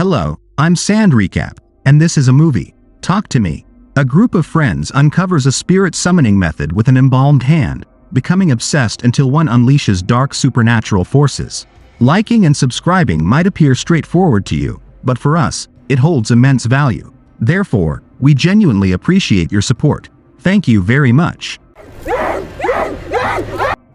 Hello, I'm Sand Recap, and this is a movie. Talk to me. A group of friends uncovers a spirit summoning method with an embalmed hand, becoming obsessed until one unleashes dark supernatural forces. Liking and subscribing might appear straightforward to you, but for us, it holds immense value. Therefore, we genuinely appreciate your support. Thank you very much.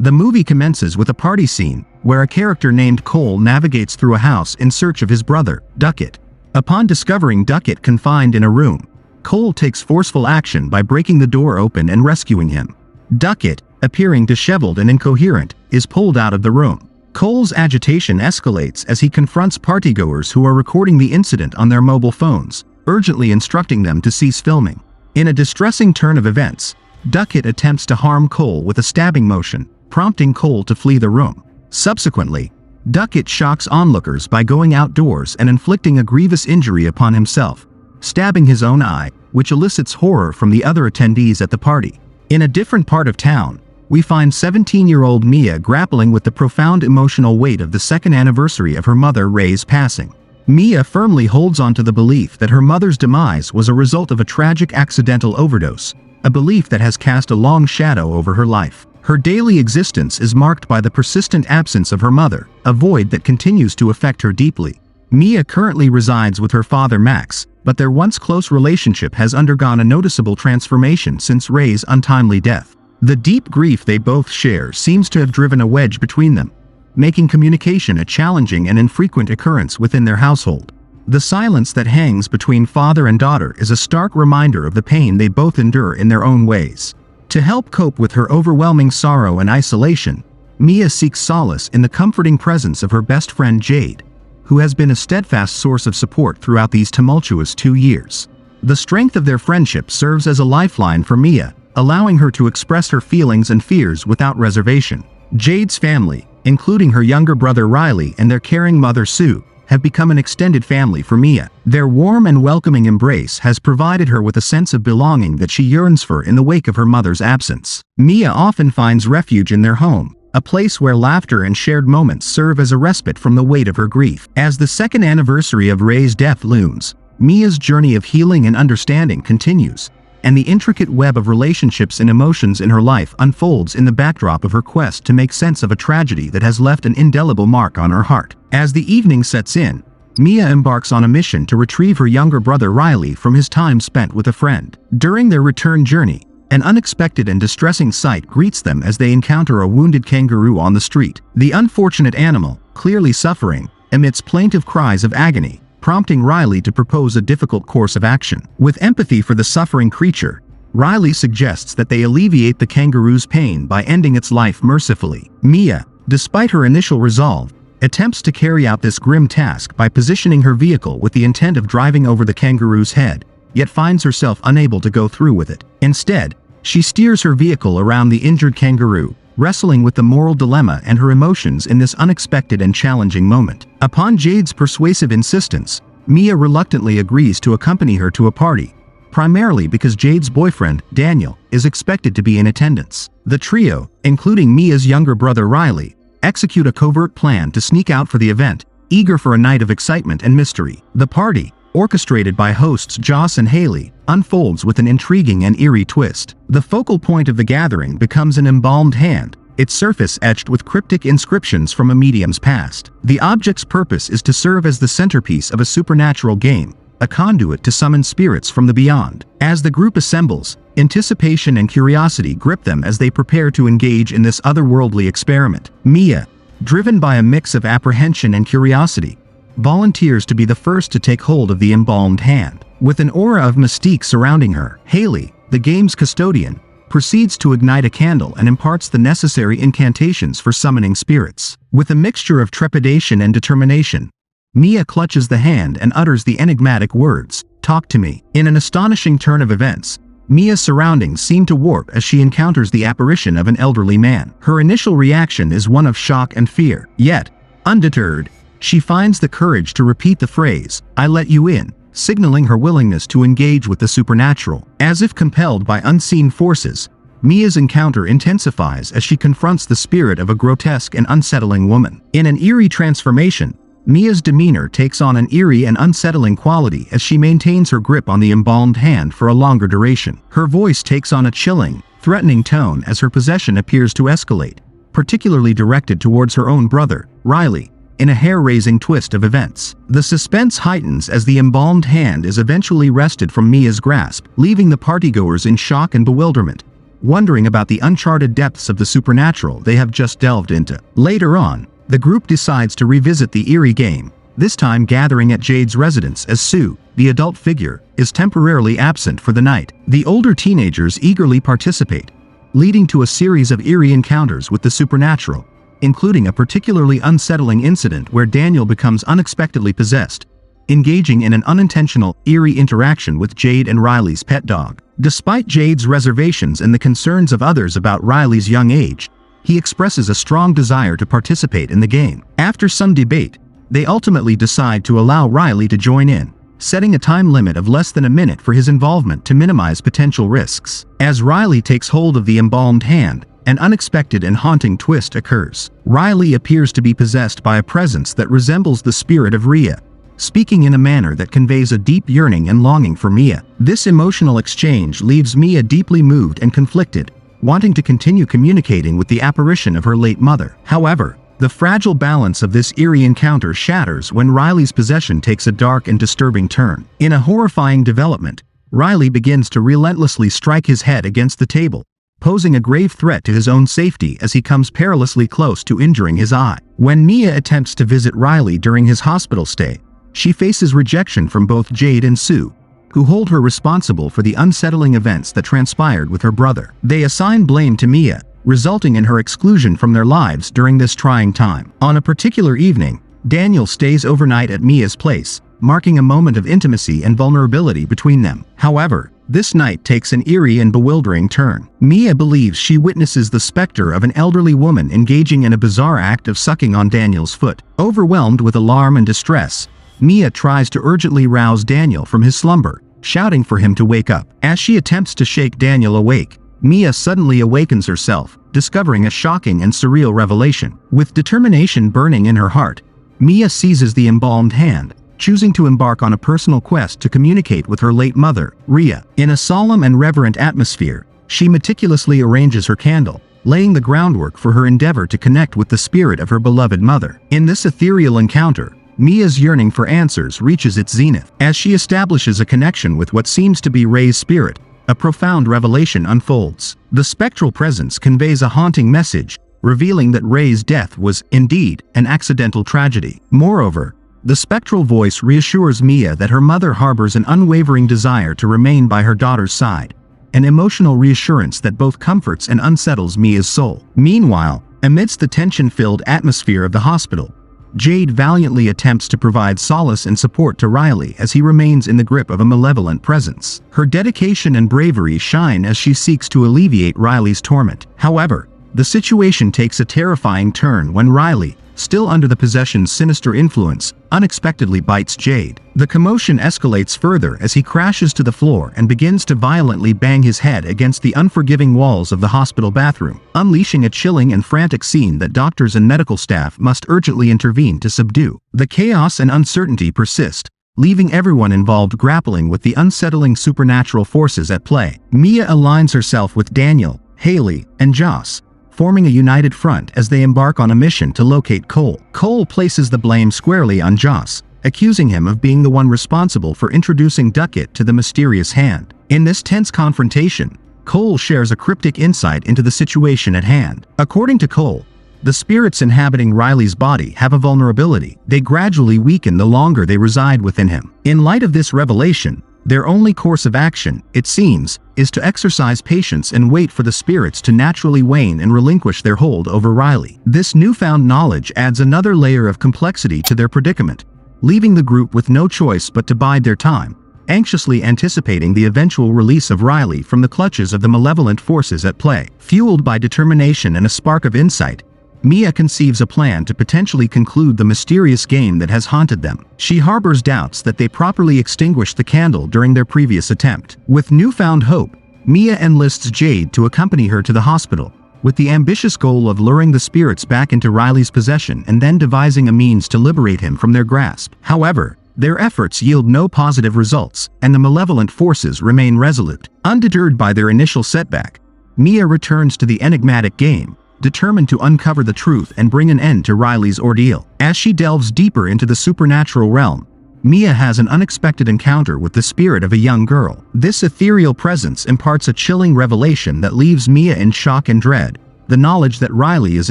The movie commences with a party scene, where a character named Cole navigates through a house in search of his brother, Duckett. Upon discovering Duckett confined in a room, Cole takes forceful action by breaking the door open and rescuing him. Duckett, appearing disheveled and incoherent, is pulled out of the room. Cole's agitation escalates as he confronts partygoers who are recording the incident on their mobile phones, urgently instructing them to cease filming. In a distressing turn of events, Duckett attempts to harm Cole with a stabbing motion, prompting Cole to flee the room. Subsequently, Duckett shocks onlookers by going outdoors and inflicting a grievous injury upon himself, stabbing his own eye, which elicits horror from the other attendees at the party. In a different part of town, we find 17-year-old Mia grappling with the profound emotional weight of the second anniversary of her mother Ray's passing. Mia firmly holds on to the belief that her mother's demise was a result of a tragic accidental overdose, a belief that has cast a long shadow over her life. Her daily existence is marked by the persistent absence of her mother, a void that continues to affect her deeply. Mia currently resides with her father Max, but their once close relationship has undergone a noticeable transformation since Ray's untimely death. The deep grief they both share seems to have driven a wedge between them, making communication a challenging and infrequent occurrence within their household. The silence that hangs between father and daughter is a stark reminder of the pain they both endure in their own ways. To help cope with her overwhelming sorrow and isolation, Mia seeks solace in the comforting presence of her best friend Jade, who has been a steadfast source of support throughout these tumultuous 2 years. The strength of their friendship serves as a lifeline for Mia, allowing her to express her feelings and fears without reservation. Jade's family, including her younger brother Riley and their caring mother Sue, have become an extended family for Mia. Their warm and welcoming embrace has provided her with a sense of belonging that she yearns for in the wake of her mother's absence. Mia often finds refuge in their home, a place where laughter and shared moments serve as a respite from the weight of her grief. As the second anniversary of Ray's death looms, Mia's journey of healing and understanding continues, and the intricate web of relationships and emotions in her life unfolds in the backdrop of her quest to make sense of a tragedy that has left an indelible mark on her heart. As the evening sets in, Mia embarks on a mission to retrieve her younger brother Riley from his time spent with a friend. During their return journey, an unexpected and distressing sight greets them as they encounter a wounded kangaroo on the street. The unfortunate animal, clearly suffering, emits plaintive cries of agony, prompting Riley to propose a difficult course of action. With empathy for the suffering creature, Riley suggests that they alleviate the kangaroo's pain by ending its life mercifully. Mia, despite her initial resolve, attempts to carry out this grim task by positioning her vehicle with the intent of driving over the kangaroo's head, yet finds herself unable to go through with it. Instead, she steers her vehicle around the injured kangaroo, wrestling with the moral dilemma and her emotions in this unexpected and challenging moment. Upon Jade's persuasive insistence, Mia reluctantly agrees to accompany her to a party, primarily because Jade's boyfriend, Daniel, is expected to be in attendance. The trio, including Mia's younger brother Riley, execute a covert plan to sneak out for the event, eager for a night of excitement and mystery. The party, orchestrated by hosts Joss and Haley, unfolds with an intriguing and eerie twist. The focal point of the gathering becomes an embalmed hand, its surface etched with cryptic inscriptions from a medium's past. The object's purpose is to serve as the centerpiece of a supernatural game, a conduit to summon spirits from the beyond. As the group assembles, anticipation and curiosity grip them as they prepare to engage in this otherworldly experiment. Mia, driven by a mix of apprehension and curiosity, volunteers to be the first to take hold of the embalmed hand. With an aura of mystique surrounding her, Haley, the game's custodian, proceeds to ignite a candle and imparts the necessary incantations for summoning spirits. With a mixture of trepidation and determination, Mia clutches the hand and utters the enigmatic words, "Talk to me." In an astonishing turn of events, Mia's surroundings seem to warp as she encounters the apparition of an elderly man. Her initial reaction is one of shock and fear. Yet, undeterred, she finds the courage to repeat the phrase, "I let you in," signaling her willingness to engage with the supernatural. As if compelled by unseen forces, Mia's encounter intensifies as she confronts the spirit of a grotesque and unsettling woman. In an eerie transformation, Mia's demeanor takes on an eerie and unsettling quality as she maintains her grip on the embalmed hand for a longer duration. Her voice takes on a chilling, threatening tone as her possession appears to escalate, particularly directed towards her own brother, Riley, in a hair-raising twist of events. The suspense heightens as the embalmed hand is eventually wrested from Mia's grasp, leaving the partygoers in shock and bewilderment, wondering about the uncharted depths of the supernatural they have just delved into. Later on, the group decides to revisit the eerie game, this time gathering at Jade's residence as Sue, the adult figure, is temporarily absent for the night. The older teenagers eagerly participate, leading to a series of eerie encounters with the supernatural, including a particularly unsettling incident where Daniel becomes unexpectedly possessed, engaging in an unintentional, eerie interaction with Jade and Riley's pet dog. Despite Jade's reservations and the concerns of others about Riley's young age, he expresses a strong desire to participate in the game. After some debate, they ultimately decide to allow Riley to join in, setting a time limit of less than a minute for his involvement to minimize potential risks. As Riley takes hold of the embalmed hand, an unexpected and haunting twist occurs. Riley appears to be possessed by a presence that resembles the spirit of Rhea, speaking in a manner that conveys a deep yearning and longing for Mia. This emotional exchange leaves Mia deeply moved and conflicted, wanting to continue communicating with the apparition of her late mother. However, the fragile balance of this eerie encounter shatters when Riley's possession takes a dark and disturbing turn. In a horrifying development, Riley begins to relentlessly strike his head against the table, posing a grave threat to his own safety as he comes perilously close to injuring his eye. When Mia attempts to visit Riley during his hospital stay, she faces rejection from both Jade and Sue, who hold her responsible for the unsettling events that transpired with her brother. They assign blame to Mia, resulting in her exclusion from their lives during this trying time. On a particular evening, Daniel stays overnight at Mia's place, marking a moment of intimacy and vulnerability between them. However, this night takes an eerie and bewildering turn. Mia believes she witnesses the specter of an elderly woman engaging in a bizarre act of sucking on Daniel's foot. Overwhelmed with alarm and distress, Mia tries to urgently rouse Daniel from his slumber, shouting for him to wake up. As she attempts to shake Daniel awake, Mia suddenly awakens herself, discovering a shocking and surreal revelation. With determination burning in her heart, Mia seizes the embalmed hand, choosing to embark on a personal quest to communicate with her late mother, Rhea. In a solemn and reverent atmosphere, she meticulously arranges her candle, laying the groundwork for her endeavor to connect with the spirit of her beloved mother. In this ethereal encounter, Mia's yearning for answers reaches its zenith. As she establishes a connection with what seems to be Ray's spirit, a profound revelation unfolds. The spectral presence conveys a haunting message, revealing that Ray's death was, indeed, an accidental tragedy. Moreover, the spectral voice reassures Mia that her mother harbors an unwavering desire to remain by her daughter's side, an emotional reassurance that both comforts and unsettles Mia's soul. Meanwhile, amidst the tension-filled atmosphere of the hospital, Jade valiantly attempts to provide solace and support to Riley as he remains in the grip of a malevolent presence. Her dedication and bravery shine as she seeks to alleviate Riley's torment. However, the situation takes a terrifying turn when Riley, still under the possession's sinister influence, unexpectedly bites Jade. The commotion escalates further as he crashes to the floor and begins to violently bang his head against the unforgiving walls of the hospital bathroom, unleashing a chilling and frantic scene that doctors and medical staff must urgently intervene to subdue. The chaos and uncertainty persist, leaving everyone involved grappling with the unsettling supernatural forces at play. Mia aligns herself with Daniel, Haley, and Joss, forming a united front as they embark on a mission to locate Cole. Cole places the blame squarely on Joss, accusing him of being the one responsible for introducing Duckett to the mysterious hand. In this tense confrontation, Cole shares a cryptic insight into the situation at hand. According to Cole, the spirits inhabiting Riley's body have a vulnerability. They gradually weaken the longer they reside within him. In light of this revelation, their only course of action, it seems, is to exercise patience and wait for the spirits to naturally wane and relinquish their hold over Riley. This newfound knowledge adds another layer of complexity to their predicament, leaving the group with no choice but to bide their time, anxiously anticipating the eventual release of Riley from the clutches of the malevolent forces at play. Fueled by determination and a spark of insight, Mia conceives a plan to potentially conclude the mysterious game that has haunted them. She harbors doubts that they properly extinguished the candle during their previous attempt. With newfound hope, Mia enlists Jade to accompany her to the hospital, with the ambitious goal of luring the spirits back into Riley's possession and then devising a means to liberate him from their grasp. However, their efforts yield no positive results, and the malevolent forces remain resolute. Undeterred by their initial setback, Mia returns to the enigmatic game, determined to uncover the truth and bring an end to Riley's ordeal. As she delves deeper into the supernatural realm, Mia has an unexpected encounter with the spirit of a young girl. This ethereal presence imparts a chilling revelation that leaves Mia in shock and dread, the knowledge that Riley is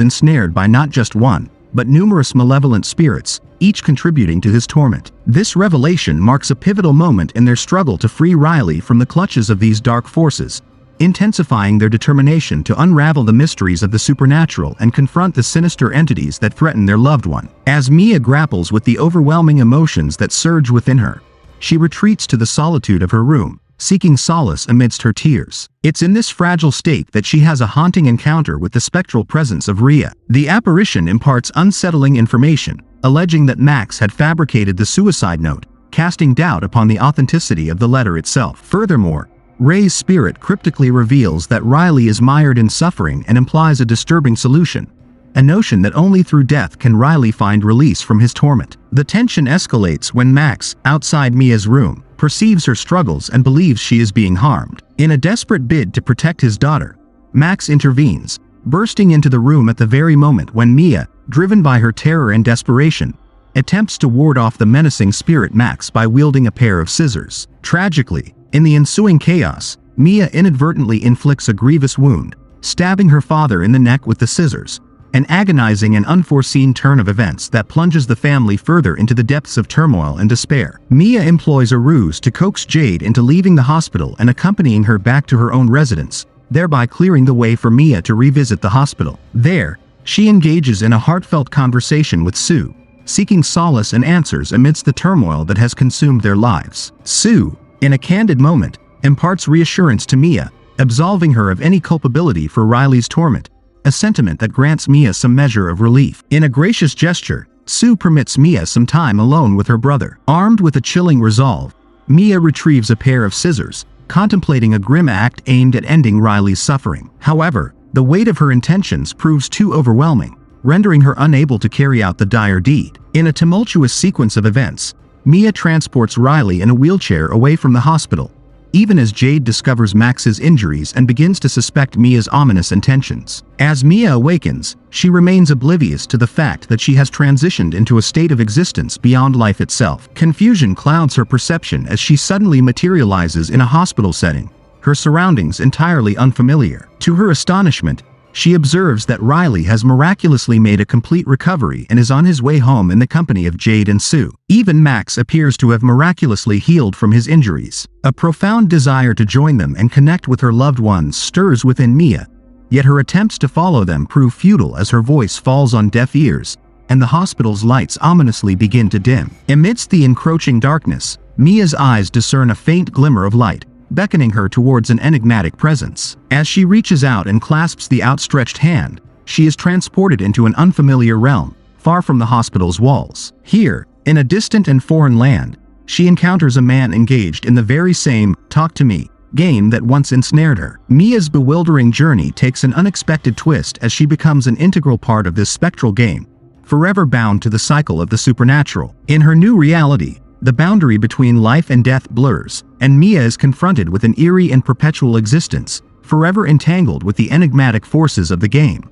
ensnared by not just one, but numerous malevolent spirits, each contributing to his torment. This revelation marks a pivotal moment in their struggle to free Riley from the clutches of these dark forces, intensifying their determination to unravel the mysteries of the supernatural and confront the sinister entities that threaten their loved one. As Mia grapples with the overwhelming emotions that surge within her, she retreats to the solitude of her room, seeking solace amidst her tears. It's in this fragile state that she has a haunting encounter with the spectral presence of Rhea. The apparition imparts unsettling information, alleging that Max had fabricated the suicide note, casting doubt upon the authenticity of the letter itself. Furthermore, Ray's spirit cryptically reveals that Riley is mired in suffering and implies a disturbing solution, a notion that only through death can Riley find release from his torment. The tension escalates when Max, outside Mia's room, perceives her struggles and believes she is being harmed. In a desperate bid to protect his daughter, Max intervenes, bursting into the room at the very moment when Mia, driven by her terror and desperation, attempts to ward off the menacing spirit Max by wielding a pair of scissors. Tragically, in the ensuing chaos, Mia inadvertently inflicts a grievous wound, stabbing her father in the neck with the scissors, an agonizing and unforeseen turn of events that plunges the family further into the depths of turmoil and despair. Mia employs a ruse to coax Jade into leaving the hospital and accompanying her back to her own residence, thereby clearing the way for Mia to revisit the hospital. There, she engages in a heartfelt conversation with Sue, seeking solace and answers amidst the turmoil that has consumed their lives. Sue, in a candid moment, imparts reassurance to Mia, absolving her of any culpability for Riley's torment, a sentiment that grants Mia some measure of relief. In a gracious gesture, Sue permits Mia some time alone with her brother. Armed with a chilling resolve, Mia retrieves a pair of scissors, contemplating a grim act aimed at ending Riley's suffering. However, the weight of her intentions proves too overwhelming, rendering her unable to carry out the dire deed. In a tumultuous sequence of events, Mia transports Riley in a wheelchair away from the hospital, even as Jade discovers Max's injuries and begins to suspect Mia's ominous intentions. As Mia awakens, she remains oblivious to the fact that she has transitioned into a state of existence beyond life itself. Confusion clouds her perception as she suddenly materializes in a hospital setting, her surroundings entirely unfamiliar. To her astonishment, she observes that Riley has miraculously made a complete recovery and is on his way home in the company of Jade and Sue. Even Max appears to have miraculously healed from his injuries. A profound desire to join them and connect with her loved ones stirs within Mia, yet her attempts to follow them prove futile as her voice falls on deaf ears, and the hospital's lights ominously begin to dim. Amidst the encroaching darkness, Mia's eyes discern a faint glimmer of light, beckoning her towards an enigmatic presence. As she reaches out and clasps the outstretched hand, she is transported into an unfamiliar realm, far from the hospital's walls. Here, in a distant and foreign land, she encounters a man engaged in the very same "talk to me" game that once ensnared her. Mia's bewildering journey takes an unexpected twist as she becomes an integral part of this spectral game, forever bound to the cycle of the supernatural. In her new reality, the boundary between life and death blurs, and Mia is confronted with an eerie and perpetual existence, forever entangled with the enigmatic forces of the game.